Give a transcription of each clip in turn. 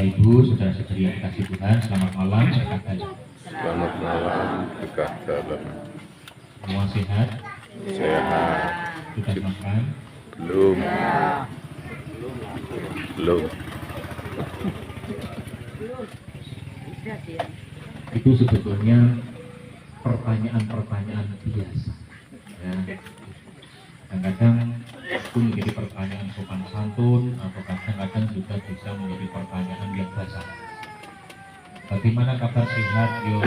Bapak Ibu, saudara-saudari yang dikasihi Tuhan, selamat malam, sehat dalam. Selamat malam, dekat dalam. Semua sehat? Sehat. Sudah makan? Belum. Belum. Itu sebetulnya pertanyaan-pertanyaan biasa. Ya. Kadang-kadang itu menjadi pertanyaan sopan santun, atau kadang-kadang juga bisa menjadi pertanyaan yang basa. Bagaimana kabar sehat? Yo,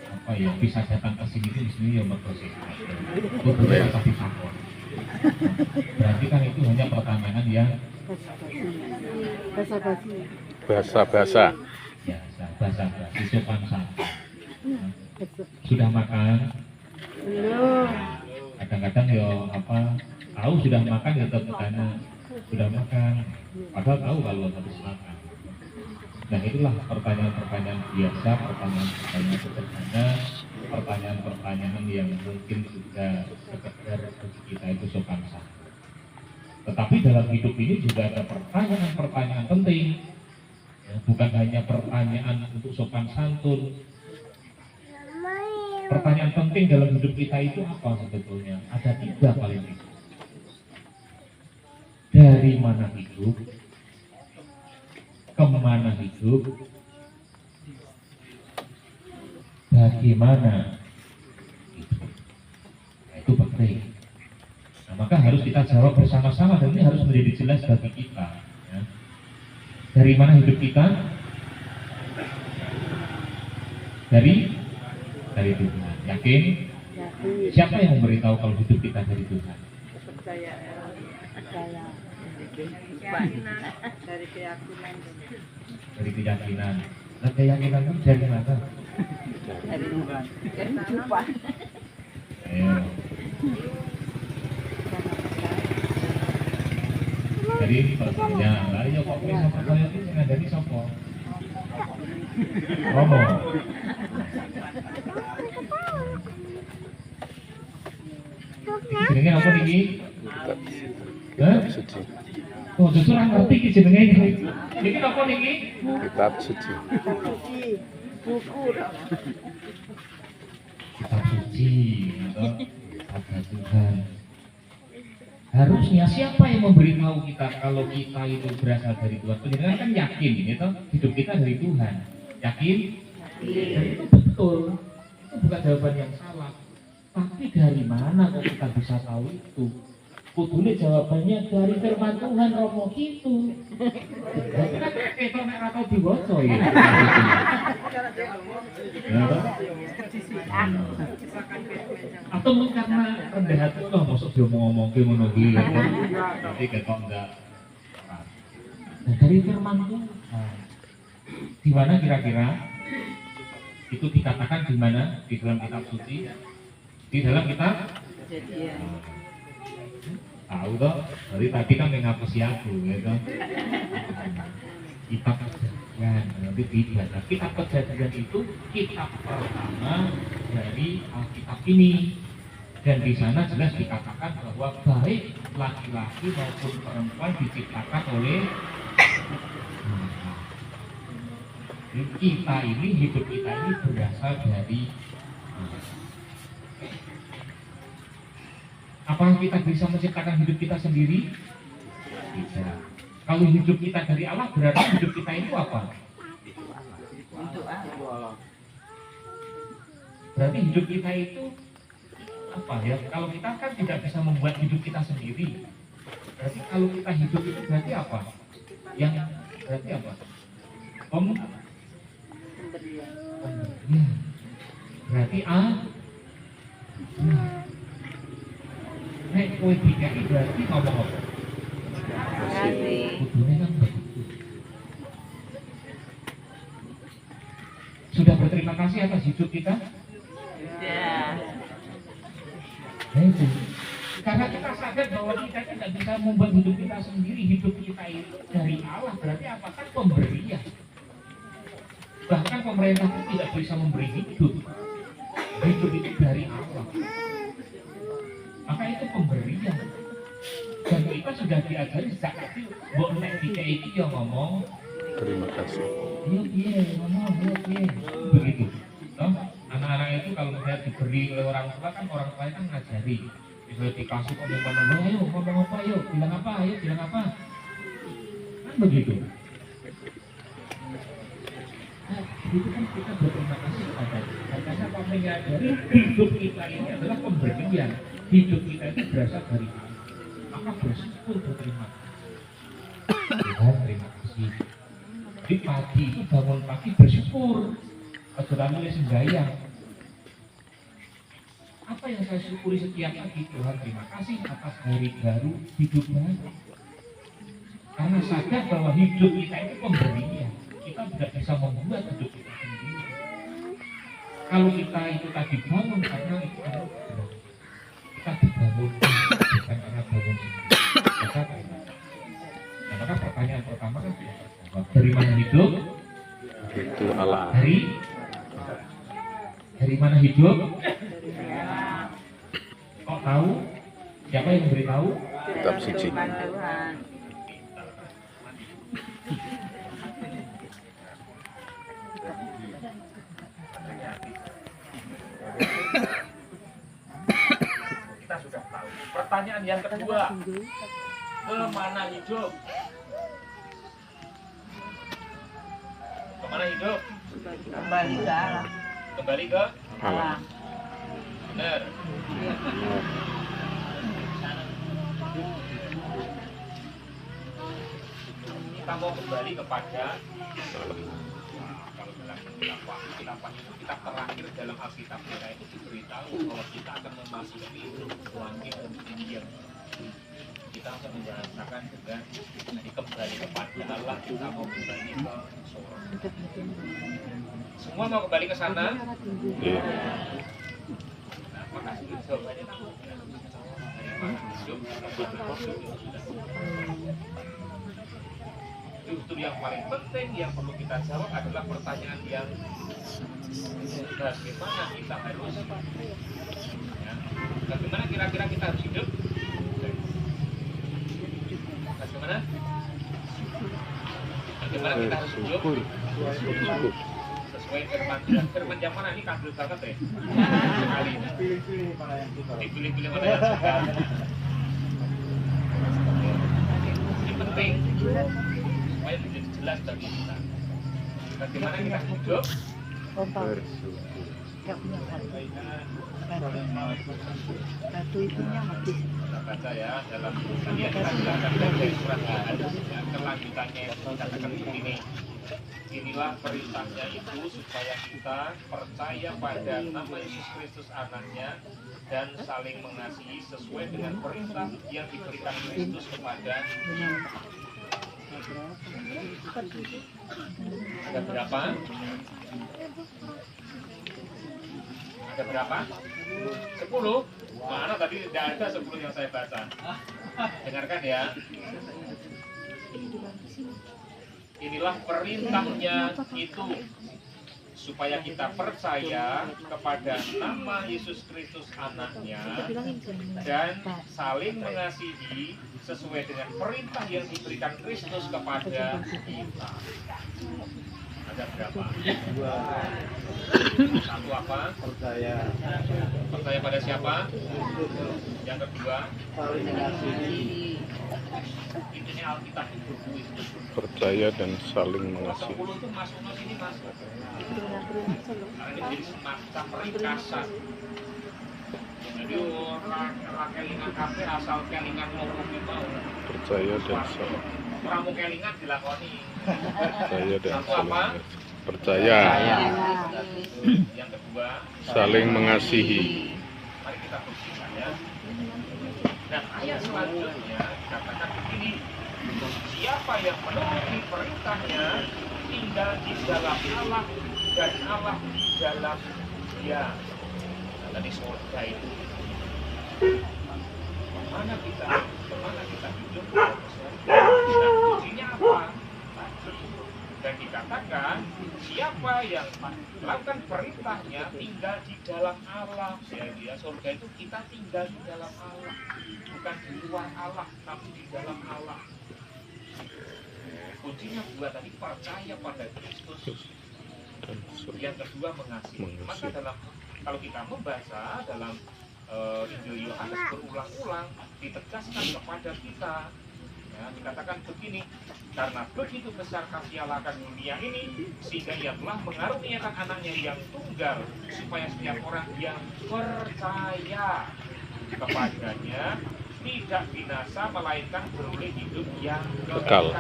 apa ya, bisa datang ke sini di sini ya bersehat. Itu bisa tapi takut. Berarti kan itu hanya pertanyaan yang Basa-basa. basa-basi, sopan santun. Sudah makan? Belum. Kadang-kadang ya apa, tahu sudah makan ya tetap bertanya sudah makan, padahal tahu kalau habis makan. Dan itulah pertanyaan-pertanyaan biasa, pertanyaan-pertanyaan sederhana, pertanyaan-pertanyaan yang mungkin juga sekedar bagi kita itu sopan santun. Tetapi dalam hidup ini juga ada pertanyaan-pertanyaan penting, ya, bukan hanya pertanyaan untuk sopan santun. Pertanyaan penting dalam hidup kita itu apa sebetulnya? Ada 3 paling tidak. Dari mana hidup? Kemana hidup? Bagaimana hidup? Nah, itu penting. Nah, maka harus kita jawab bersama-sama dan ini harus menjadi jelas bagi kita. Ya. Dari mana hidup kita? Dari Tuhan. Yakin? Yakin. Siapa yang memberitahu kalau hidup kita dari Tuhan? Percaya. Dari keyakinan. Dari keyakinan. Nah, keyakinan itu dari mana? Dari Tuhan. Dari kehidupan. Ayo. Dari pertanyaan. Lah ya kok bisa percaya itu dari siapa? Romo. Jenenge apa niki? Hah? Suci. Oh, justru ora ngerti iki jenenge iki. Niki apa niki? Kitab suci. Buku. Kitab suci, atau ada Tuhan. Harusnya siapa yang memberitahu kita kalau kita itu berasal dari Tuhan? Penjenengan kan yakin, gitu? Hidup kita dari Tuhan. Yakin? Dan itu betul. Itu bukan jawaban yang salah. Tapi dari mana kok kita bisa tahu itu? Kudune jawabannya dari firman Tuhan Romo gitu. Kan kita nek ora tau diwaca ya. Atau mungkin karena rendah hati loh, masuk dia mau ngomong ke ngono iki ya. Jadi ketok enggak. Nah, dari firman Tuhan. Di mana kira-kira itu dikatakan di mana di dalam kitab suci? Di dalam kitab tahu toh, dari tadi kan mengapusi aku gitu. Kitab Kejadian, nanti dibaca. Kitab Kejadian itu kitab pertama dari Alkitab ini, dan di sana jelas dikatakan bahwa baik laki-laki maupun perempuan diciptakan oleh kita ini, hidup kita ini berasal dari apakah kita bisa menciptakan hidup kita sendiri? Tidak. Kalau hidup kita dari Allah, berarti hidup kita itu apa? Berarti hidup kita itu apa ya? Kalau kita kan tidak bisa membuat hidup kita sendiri. Berarti kalau kita hidup itu berarti apa? Yang berarti apa? Pemberian. Berarti nek kowe dikai berarti ngomong apa? Kudune kan begitu. Sudah berterima kasih atas hidup kita? Ya. Nah itu. Karena kita sadar bahwa kita tidak bisa membuat hidup kita sendiri. Hidup kita itu dari Allah, berarti apakah pemberian? Bahkan pemerintah pun tidak bisa memberi hidup. Hidup itu dari Allah. Maka itu pemberian. Dan kita sudah diajari sejak kecil, mbok nek dikei iki yo ngomong, Terima kasih. yo piye ngomong, yo piye. Begitu. Toh, anak-anak itu kalau misalnya diberi oleh orang tua kan orang tua kan ngajari. Misalnya dikasih ngomong, ayo ngomong apa, ayo bilang apa, ayo bilang apa. Kan begitu. Nah, itu kan kita berterima kasih kepada Tuhan karena apa menyadari hidup kita ini adalah pemberian. Hidup kita itu berasal dari Tuhan. Maka bersyukur berterima kasih. Tuhan terima kasih. Di pagi itu bangun pagi bersyukur. Kecuali mulai sembahyang. Apa yang saya syukuri setiap pagi? Tuhan terima kasih atas hari baru, hidup baru. Karena sadar bahwa hidup kita itu pemberian. Kita tidak bisa membuat hidup kita sendiri. Kalau kita itu tadi bangun karena itu anugerah, kita dibangun bukan karena bangun sendiri. Maka, nah, maka pertanyaan pertama kan dari mana hidup? Itu Allah. Dari mana hidup? Kok tahu? Siapa yang memberitahu? Kitab suci. Tuhan. Kita sudah tahu. Pertanyaan yang kedua, kemana hidup? Kemana hidup? Kembali ke Allah. Kembali ke Allah. benar. Kita mau kembali kepada kalau dalam kitab itu kitab terakhir dalam Alkitab kita itu diberitahu bahwa kita akan memasuki langit dan dunia. Kita akan merasakan dengan kembali kepada Allah, kita mau kembali ke surga. Semua mau kembali ke sana? Iya. Nah, makasih jawabannya. Justru yang paling penting yang perlu kita jawab adalah pertanyaan yang bagaimana kita harus ya, bagaimana kira-kira kita harus hidup? Bagaimana? Bagaimana kita harus hidup? Sesuai firman Tuhan. Firman yang mana ini kandil banget ya? Sekali. Dipilih-pilih mana yang suka. Ini penting supaya menjadi jelas bagi kita. Bagaimana kita hidup? Gak punya batu itunya habis. Kita baca ya dalam tadi yang kita belajar dari surat Al-An'am kelanjutannya dikatakan begini. Inilah perintahnya itu supaya kita percaya pada nama Yesus Kristus anaknya dan saling mengasihi sesuai dengan perintah yang diberikan Kristus kepada ada berapa? Ada berapa? 10? Mana tadi tidak ada 10 yang saya baca. Dengarkan ya. Inilah perintahnya itu supaya kita percaya kepada nama Yesus Kristus anaknya dan saling mengasihi sesuai dengan perintah yang diberikan Kristus kepada kita. Ada berapa? Satu apa? Percaya. Percaya pada siapa? Yang kedua? Saling mengasihi. Intinya Alkitab itu Percaya dan saling 10 mengasihi. itu masuk ke sini masuk. Karena ini jadi semacam ringkasan. Jadi orang kelingan kafe asal kelingan ngomong itu Percaya dan saling. orang mau kelingan dilakoni. Percaya dan Satu saling apa? mengasihi. Percaya. Yang kedua, Saling mengasihi. mari kita bersihkan ya. Dan ayat selanjutnya dikatakan begini, siapa yang menuruti perintahnya tinggal di dalam Allah dan Allah di dalam dia. Nah, tadi surga itu kemana kita hidup? Dan kuncinya apa? Dan dikatakan dikatakan siapa yang melakukan perintahnya tinggal di dalam Allah. Ya, surga itu kita tinggal di dalam Allah, bukan di luar Allah, tapi di dalam Allah. Kuncinya dua tadi, percaya pada Kristus. Yang kedua mengasihi. Maka kalau kita membaca dalam Injil Yohanes berulang-ulang ditegaskan kepada kita, ya, dikatakan begini, karena begitu besar kasih Allah akan dunia ini sehingga Ia telah mengaruniakan anaknya yang tunggal supaya setiap orang yang percaya kepadanya tidak binasa melainkan beroleh hidup yang kekal.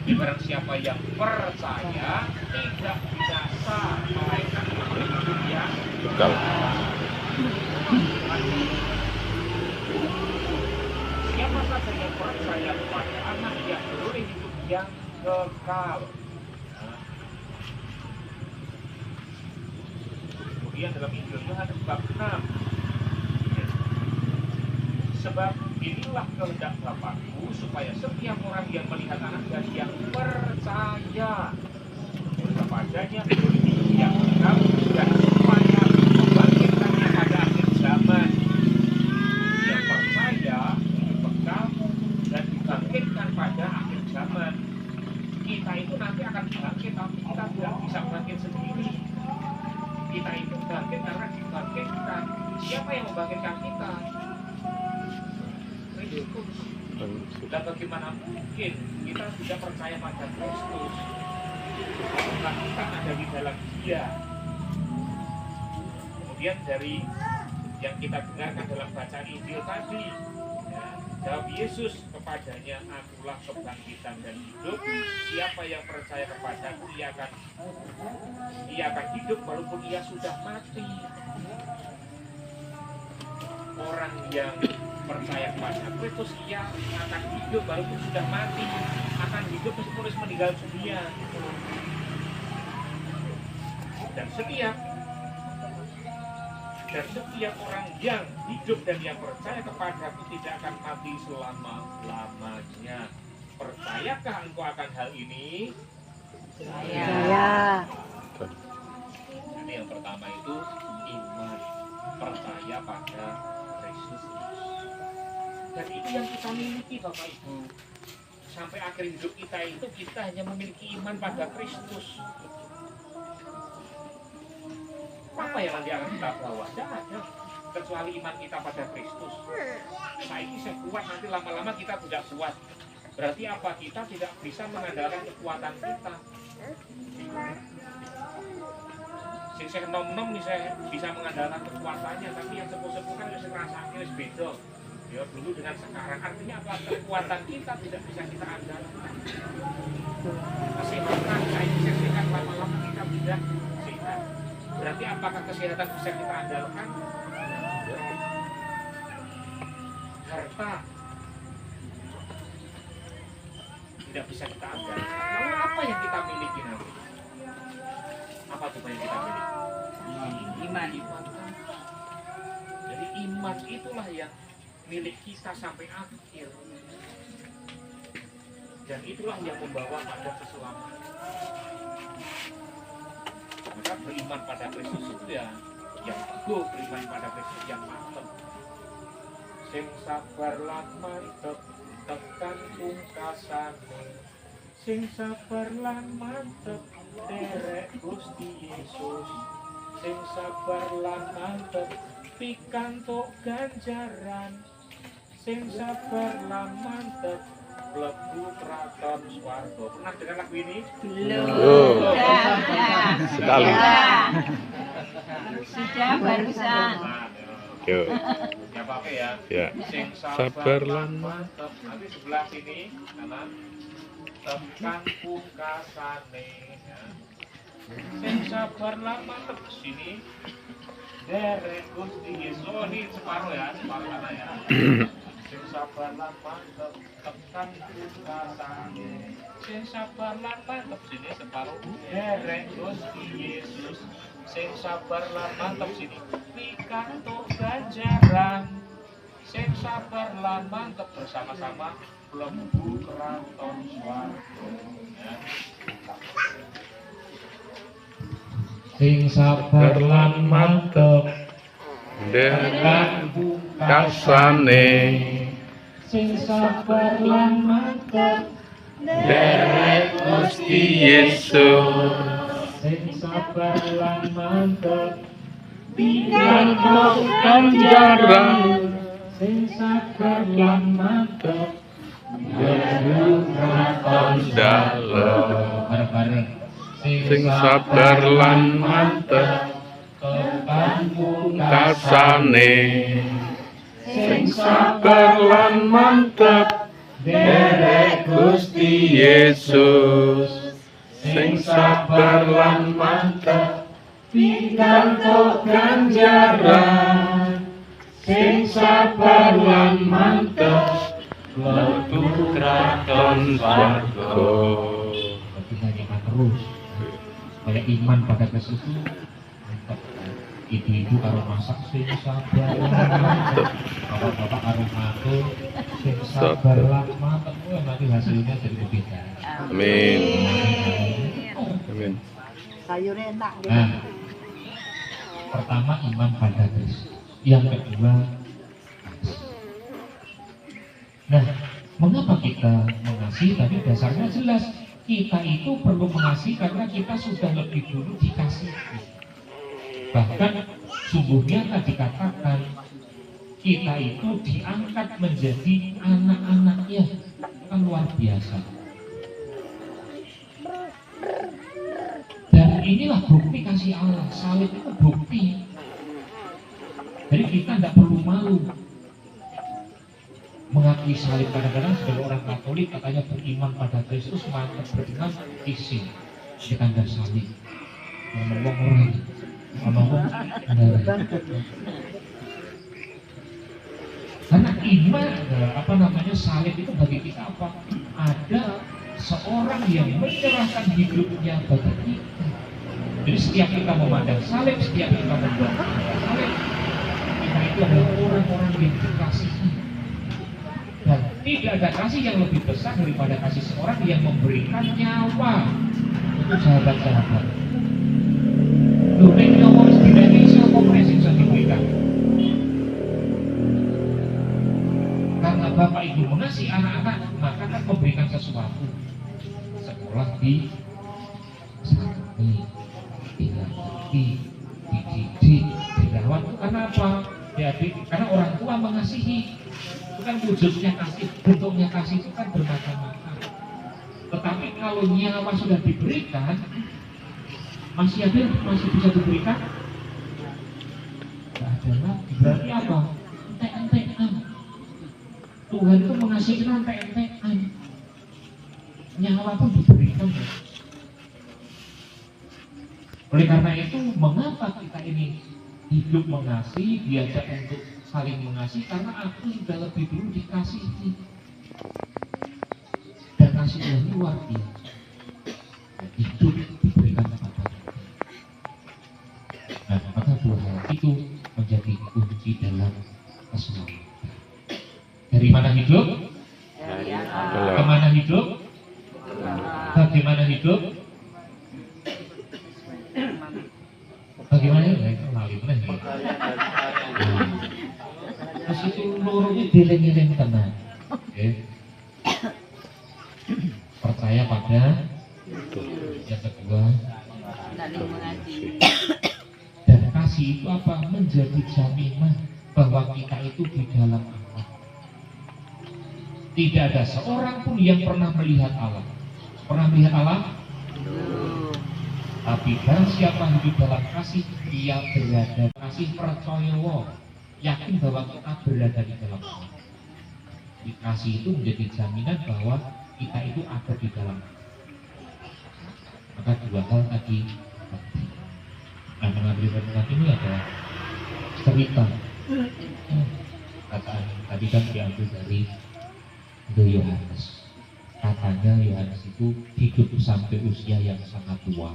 Barang siapa yang percaya tidak binasa melainkan beroleh hidup yang kekal. Siapa saja yang percaya kepada anak yang beroleh hidup yang kekal. Kemudian dalam Injil Yohanes bab 6, sebab inilah kehendak Bapakku supaya setiap orang yang melihat anak dan yang percaya kepadanya beroleh hidup yang kekal, dan supaya membangkitkannya pada akhir zaman. Yang percaya hidup kekal dan dibangkitkan pada akhir zaman. Kita itu nanti akan bangkit, tapi kita tidak bisa bangkit sendiri. Kita itu bangkit karena dibangkitkan. Siapa yang membangkitkan kita? Kristus. Dan bagaimana mungkin kita tidak percaya pada Kristus karena kita ada di dalam Dia. Kemudian dari yang kita dengarkan dalam bacaan Injil tadi, ya, jawab Yesus kepadanya, akulah kebangkitan dan hidup. Siapa yang percaya kepadaku, ia akan hidup walaupun ia sudah mati. Orang yang percaya kepada Kristus, ia akan hidup walaupun sudah mati, akan hidup meskipun meninggal dunia. Dan setiap orang yang hidup dan yang percaya kepadaku tidak akan mati selama-lamanya. Percayakah engkau akan hal ini? Saya. Ini yang pertama itu iman, percaya pada Kristus. Dan itu yang kita miliki, Bapak Ibu. Sampai akhir hidup kita itu kita hanya memiliki iman pada Kristus. Apa yang nanti akan kita bawa? Tidak ada, kecuali iman kita pada Kristus. Nah ini saya kuat, nanti lama-lama kita tidak kuat. Berarti apa? Kita tidak bisa mengandalkan kekuatan kita. Saya nom-nom nih, saya bisa mengandalkan kekuatannya, tapi yang sepuh-sepuh kan harus rasanya harus beda. Ya dulu dengan sekarang, artinya apa? Kekuatan kita tidak bisa kita andalkan. Kesehatan, saya bisa sehat, lama-lama kita tidak sehat. Berarti apakah kesehatan bisa kita andalkan? Harta tidak bisa kita andalkan. Lalu apa yang kita miliki nanti? Apa tuh yang kita miliki? Iman. Jadi iman itulah yang milik kita sampai akhir. Dan itulah yang membawa pada keselamatan. Maka beriman pada Kristus itu ya yang teguh, beriman pada Kristus yang mantep. Sing sabar lan mantep tekan pungkasane. Sing sabar lan mantep derek Gusti Yesus. Sing sabar lan mantep pikantuk ganjaran. Sing sabar lan mantep mlebu kraton swarga. Pernah dengar lagu ini? Oh, sekali. Sudah barusan. Yo, Ya apa ya? ya. Sing Sabar lan mantep. Nanti sebelah sini kanan. Tekan pungkasane. Ya. Sing sabar lan mantep sini. Derek Gusti Yesus. Oh ini separuh ya, separuh kanan ya. Sing sabar lan mantep tekan pungkasane. Sing sabar lan mantep sini separuh. Derek Gusti Yesus. Sing sabar lan mantep sini. Pikantuk ganjaran. Sing sabar lan mantep bersama-sama mlebu kraton swarga. Ya. sing sabar lan mantep dengan kasane sing sabar lan mantep derek Gusti Yesus sing sabar lan mantep pikantuk ganjaran sing sabar lan mantep mlebu kraton dalem bareng-bareng sing sabar lan mantep tekan kasane sing sabar lan mantep derek Gusti Yesus sing sabar lan mantep pikantuk ganjaran sing sabar lan mantep mlebu kraton swarga. Berarti nyanyikan terus kayak iman pada Kristus itu mantap. Ibu-ibu karo masak sing sabar lan mantep, bapak-bapak karo ngatur sing sabar lan mantep. Wah, nanti hasilnya jadi berbeda. Amin. Amin. Sayur enak gitu. Nah, pertama iman pada Kristus, yang kedua nah, mengapa kita mengasihi? Tapi dasarnya jelas, kita itu perlu mengasihi karena kita sudah lebih dulu dikasihi. Bahkan sungguhnya tadi dikatakan kita itu diangkat menjadi anak-anaknya, kan luar biasa. Dan inilah bukti kasih Allah. Salib itu bukti. Jadi kita tidak perlu malu mengakui salib. Kadang-kadang sebagai orang Katolik katanya beriman pada Kristus, maka beriman isi di tanda salib. Ngomong orang, ngomong karena iman salib itu bagi kita apa? Ada seorang yang menyerahkan hidupnya bagi kita. Jadi setiap kita memandang salib, setiap kita mendoakan salib, kita itu adalah orang-orang yang dikasihi. Dan tidak ada kasih yang lebih besar daripada kasih seorang yang memberikan nyawa untuk sahabat-sahabat. Lu nek nyawa wis diwenehi sapa meneh sing bisa diberikan. Karena Bapak Ibu mengasihi anak-anak, maka kan memberikan sesuatu. Sekolah di dididik, dirawat. Kenapa? Jadi karena orang tua mengasihi. Itu kan wujudnya kasih, bentuknya kasih itu kan bermacam-macam. Tetapi kalau nyawa sudah diberikan, masih bisa diberikan? Tidak ada lagi. Berarti apa? Entek-entekan. Tuhan itu mengasihi kita entek-entekan. Nyawa pun diberikan. Oleh karena itu, mengapa kita ini hidup mengasihi, diajak untuk saling mengasihi? Karena aku sudah lebih dulu dikasihi. Dan kasih Tuhan ini luar biasa. Hidup diberikan kepada kita. Nah, maka dua hal itu menjadi kunci dalam keselamatan. Dari mana hidup? Kemana hidup? Bagaimana hidup? Bagaimana ya? Kenali benar ya. Terus itu lurungnya dileng-dileng tenang. Percaya pada yang kedua. Dan kasih itu apa? Menjadi jaminan bahwa kita itu di dalam Allah. Tidak ada seorang pun yang pernah melihat Allah. Pernah melihat Allah? Tapi barang siapa hidup dalam kasih, dia berada kasih percaya, yakin bahwa kita berada di dalam Allah. Di kasih itu menjadi jaminan bahwa kita itu ada di dalam Allah. Maka dua hal tadi. Nah, mengambil renungan ini ada cerita. Kataan tadi kan diambil dari Yohanes. Katanya Yohanes itu hidup sampai usia yang sangat tua.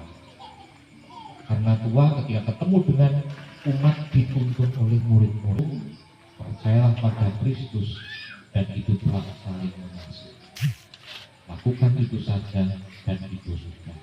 Karena tua, ketika ketemu dengan umat dituntun oleh murid-murid, percayalah pada Kristus dan itu telah saling mengasihi. Lakukan itu saja dan itu sudah.